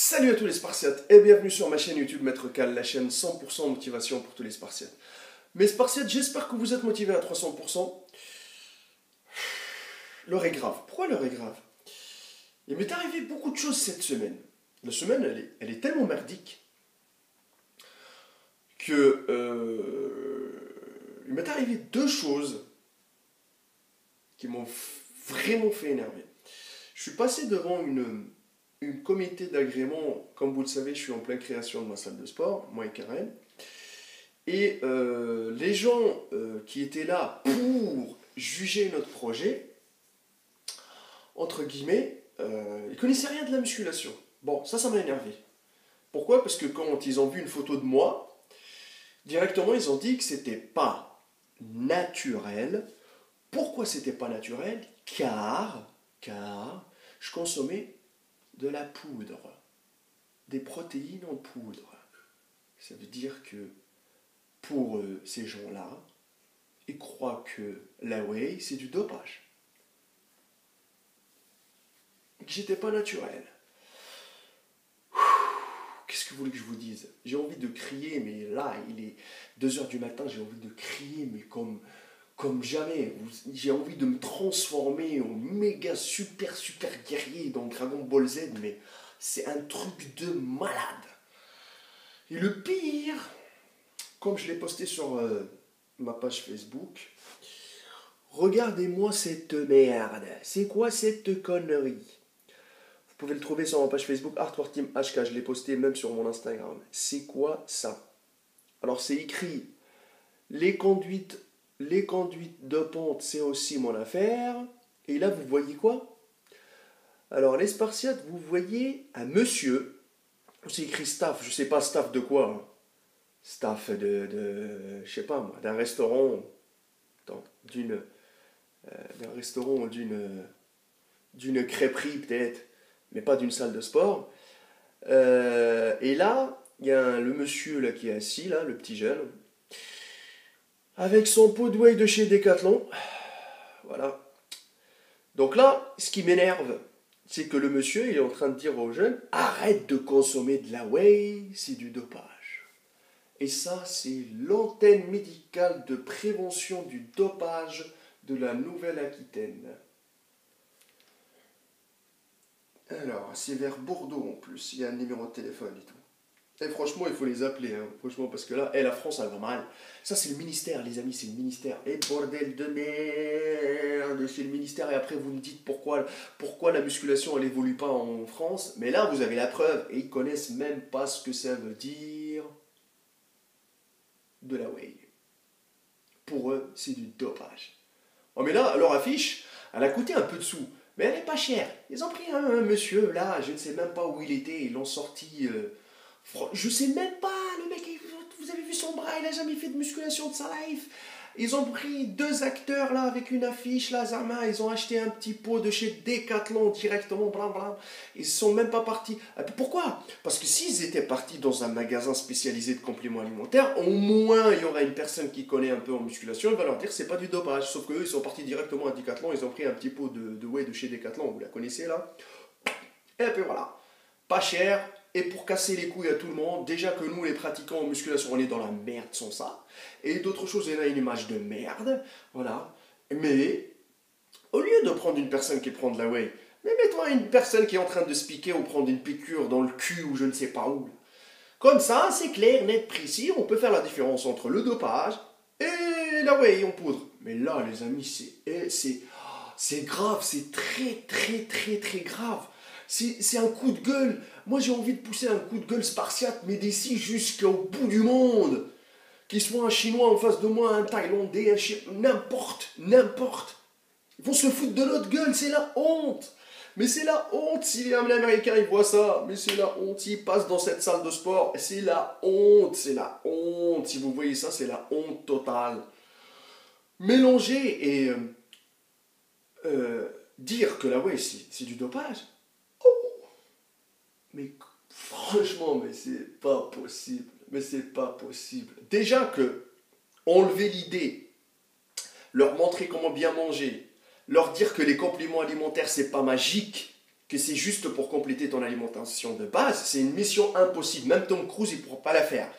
Salut à tous les Spartiates et bienvenue sur ma chaîne YouTube Maître Cal, la chaîne 100% motivation pour tous les Spartiates. Mes Spartiates, j'espère que vous êtes motivés à 300%. L'heure est grave. Pourquoi l'heure est grave? Il m'est arrivé beaucoup de choses cette semaine. La semaine, elle est tellement merdique que il m'est arrivé deux choses qui m'ont vraiment fait énerver. Je suis passé devant une comité d'agrément. Comme vous le savez, je suis en pleine création de ma salle de sport, moi et Karen. Et les gens qui étaient là pour juger notre projet, entre guillemets, ils connaissaient rien de la musculation. Bon, ça m'a énervé. Pourquoi? Parce que quand ils ont vu une photo de moi, directement ils ont dit que c'était pas naturel. Pourquoi c'était pas naturel? Car je consommais de la poudre, des protéines en poudre. Ça veut dire que pour ces gens-là, ils croient que la whey, c'est du dopage. Que j'étais pas naturel. Qu'est-ce que vous voulez que je vous dise? J'ai envie de crier, mais là, il est 2h du matin, j'ai envie de crier, mais comme jamais. J'ai envie de me transformer en méga super guerrier dans Dragon Ball Z, mais c'est un truc de malade. Et le pire, comme je l'ai posté sur ma page Facebook, regardez-moi cette merde. C'est quoi cette connerie? Vous pouvez le trouver sur ma page Facebook Artwork Team HK. Je l'ai posté même sur mon Instagram. C'est quoi ça? Alors c'est écrit les conduites dopantes, c'est aussi mon affaire. Et là vous voyez quoi? Alors les Spartiates, vous voyez un monsieur. C'est écrit staff. Je sais pas staff de quoi. Hein. Staff je sais pas moi, d'un restaurant, d'une crêperie peut-être, mais pas d'une salle de sport. Et là, il y a le monsieur là qui est assis là, le petit jeune, avec son pot de whey de chez Decathlon. Voilà. Donc là, ce qui m'énerve, c'est que le monsieur il est en train de dire aux jeunes, arrête de consommer de la whey, c'est du dopage. Et ça, c'est l'antenne médicale de prévention du dopage de la Nouvelle-Aquitaine. Alors, c'est vers Bordeaux en plus, il y a un numéro de téléphone et tout. Et franchement, il faut les appeler, hein. Franchement, parce que là, la France, elle va mal. Ça, c'est le ministère, les amis, c'est le ministère. Et bordel de merde, c'est le ministère. Et après, vous me dites pourquoi la musculation, elle évolue pas en France. Mais là, vous avez la preuve. Et ils connaissent même pas ce que ça veut dire de la whey. Pour eux, c'est du dopage. Oh, mais là, leur affiche, elle a coûté un peu de sous. Mais elle n'est pas chère. Ils ont pris un monsieur, là, je ne sais même pas où il était. Ils l'ont sorti... je sais même pas, le mec, vous avez vu son bras, il a jamais fait de musculation de sa life. Ils ont pris deux acteurs là avec une affiche, là, Zama, ils ont acheté un petit pot de chez Decathlon directement, blablabla. Ils sont même pas partis. Pourquoi? Parce que s'ils étaient partis dans un magasin spécialisé de compléments alimentaires, au moins il y aurait une personne qui connaît un peu en musculation, elle va leur dire que c'est pas du dopage. Sauf qu'eux, ils sont partis directement à Decathlon, ils ont pris un petit pot de whey de chez Decathlon, vous la connaissez là. Et puis voilà, pas cher. Et pour casser les couilles à tout le monde, déjà que nous, les pratiquants en musculation, on est dans la merde sans ça. Et d'autres choses, il y en a une image de merde. Voilà. Mais, au lieu de prendre une personne qui prend de la whey, mais mets-toi une personne qui est en train de se piquer ou prendre une piqûre dans le cul ou je ne sais pas où. Comme ça, c'est clair, net, précis. On peut faire la différence entre le dopage et la whey en poudre. Mais là, les amis, c'est grave. C'est très grave. C'est un coup de gueule. Moi, j'ai envie de pousser un coup de gueule spartiate, mais d'ici jusqu'au bout du monde. Qu'il soit un Chinois en face de moi, un Thaïlandais, n'importe. Ils vont se foutre de notre gueule, c'est la honte. Mais c'est la honte si les Américains ils voient ça. Mais c'est la honte s'ils passent dans cette salle de sport. C'est la honte. Si vous voyez ça, c'est la honte totale. Mélanger et dire que la whey, c'est du dopage. Mais franchement, mais c'est pas possible. Déjà que enlever l'idée, leur montrer comment bien manger, leur dire que les compléments alimentaires c'est pas magique, que c'est juste pour compléter ton alimentation de base, c'est une mission impossible. Même Tom Cruise, il ne pourra pas la faire.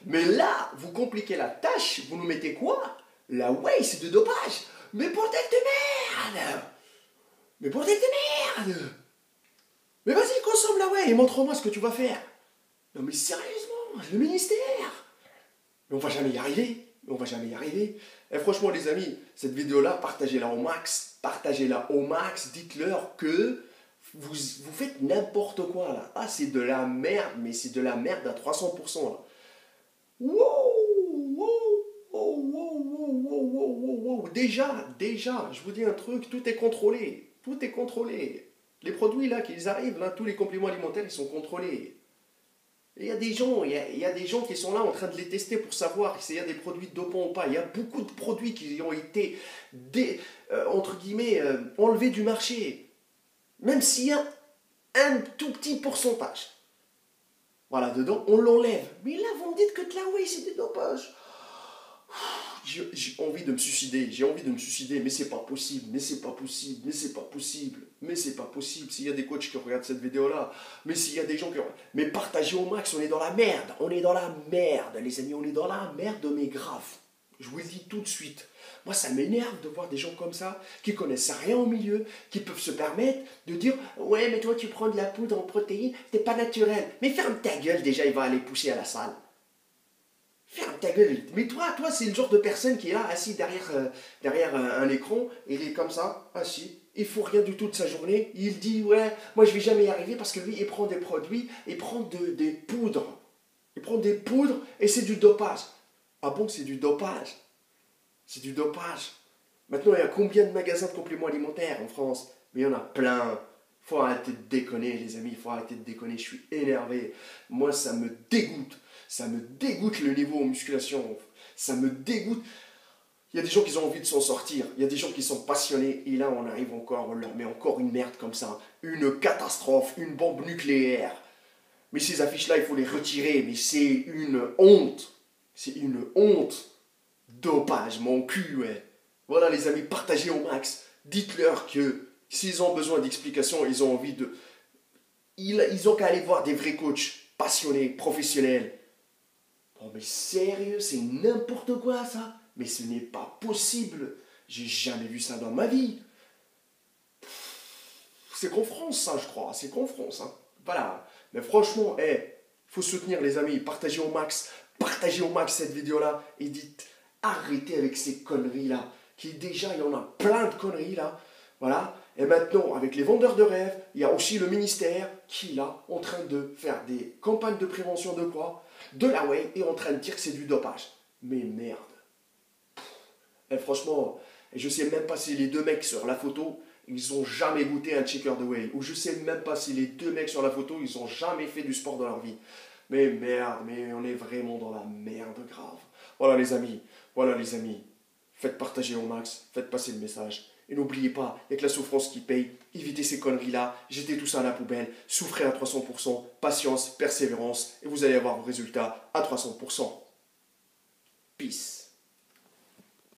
Mais là, vous compliquez la tâche, vous nous mettez quoi? La whey, c'est de dopage. Mais bordel de merde! Mais bordel de merde! Mais vas-y, consomme la whey et montre-moi ce que tu vas faire. Non mais sérieusement, le ministère! Mais on va jamais y arriver. On va jamais y arriver. Et franchement, les amis, cette vidéo-là, partagez-la au max. Partagez-la au max. Dites-leur que vous faites n'importe quoi là. Ah, c'est de la merde, mais c'est de la merde à 300% là. Wow, wow, wow, wow, wow, wow, wow, wow. Déjà, je vous dis un truc, tout est contrôlé. Tout est contrôlé. Les produits là, qu'ils arrivent, là, tous les compléments alimentaires, ils sont contrôlés. Il y a des gens, il y a des gens qui sont là en train de les tester pour savoir s'il y a des produits dopants ou pas. Il y a beaucoup de produits qui ont été, entre guillemets, enlevés du marché. Même s'il y a un tout petit pourcentage. Voilà, dedans, on l'enlève. Mais là, vous me dites que de la whey, c'est du dopage. J'ai envie de me suicider, mais c'est pas possible, mais c'est pas possible, mais c'est pas possible, mais c'est pas possible. S'il y a des coachs qui regardent cette vidéo-là, mais s'il y a des gens qui... Mais partagez au max, on est dans la merde, les amis, on est dans la merde, mais grave. Je vous le dis tout de suite. Moi, ça m'énerve de voir des gens comme ça, qui connaissent rien au milieu, qui peuvent se permettre de dire « Ouais, mais toi, tu prends de la poudre en protéines, c'est pas naturel. » Mais ferme ta gueule, déjà, il va aller pousser à la salle. Ferme ta gueule. Mais toi, c'est le genre de personne qui est là, assis derrière un écran, et il est comme ça, assis. Il ne faut rien du tout de sa journée. Il dit, ouais, moi je vais jamais y arriver parce que lui, il prend des produits, il prend des poudres. Il prend des poudres et c'est du dopage. Ah bon, c'est du dopage? C'est du dopage. Maintenant, il y a combien de magasins de compléments alimentaires en France? Mais il y en a plein. Il faut arrêter de déconner, les amis. Il faut arrêter de déconner. Je suis énervé. Moi, ça me dégoûte. Ça me dégoûte le niveau en musculation. Ça me dégoûte. Il y a des gens qui ont envie de s'en sortir. Il y a des gens qui sont passionnés. Et là, on arrive encore, on leur met encore une merde comme ça. Une catastrophe, une bombe nucléaire. Mais ces affiches-là, il faut les retirer. Mais c'est une honte. C'est une honte. Dopage, mon cul, ouais. Voilà, les amis, partagez au max. Dites-leur que s'ils ont besoin d'explications, ils ont envie de... Ils ont qu'à aller voir des vrais coachs passionnés, professionnels. Oh mais sérieux, c'est n'importe quoi ça. Mais ce n'est pas possible. J'ai jamais vu ça dans ma vie. C'est qu'en France ça, je crois. C'est qu'en France. Hein. Voilà. Mais franchement, faut soutenir les amis. Partagez au max cette vidéo-là. Et dites, arrêtez avec ces conneries-là. Qui déjà, il y en a plein de conneries là. Voilà. Et maintenant, avec les vendeurs de rêves, il y a aussi le ministère qui est là, en train de faire des campagnes de prévention de quoi? De la whey, et en train de dire que c'est du dopage. Mais merde. Et franchement, je sais même pas si les deux mecs sur la photo, ils ont jamais goûté un shaker de whey. Ou je sais même pas si les deux mecs sur la photo, ils ont jamais fait du sport dans leur vie. Mais merde, mais on est vraiment dans la merde grave. Voilà les amis. Faites partager au max, faites passer le message. Et n'oubliez pas, il n'y a que la souffrance qui paye. Évitez ces conneries-là, jetez tout ça à la poubelle, souffrez à 300%, patience, persévérance, et vous allez avoir vos résultats à 300%. Peace.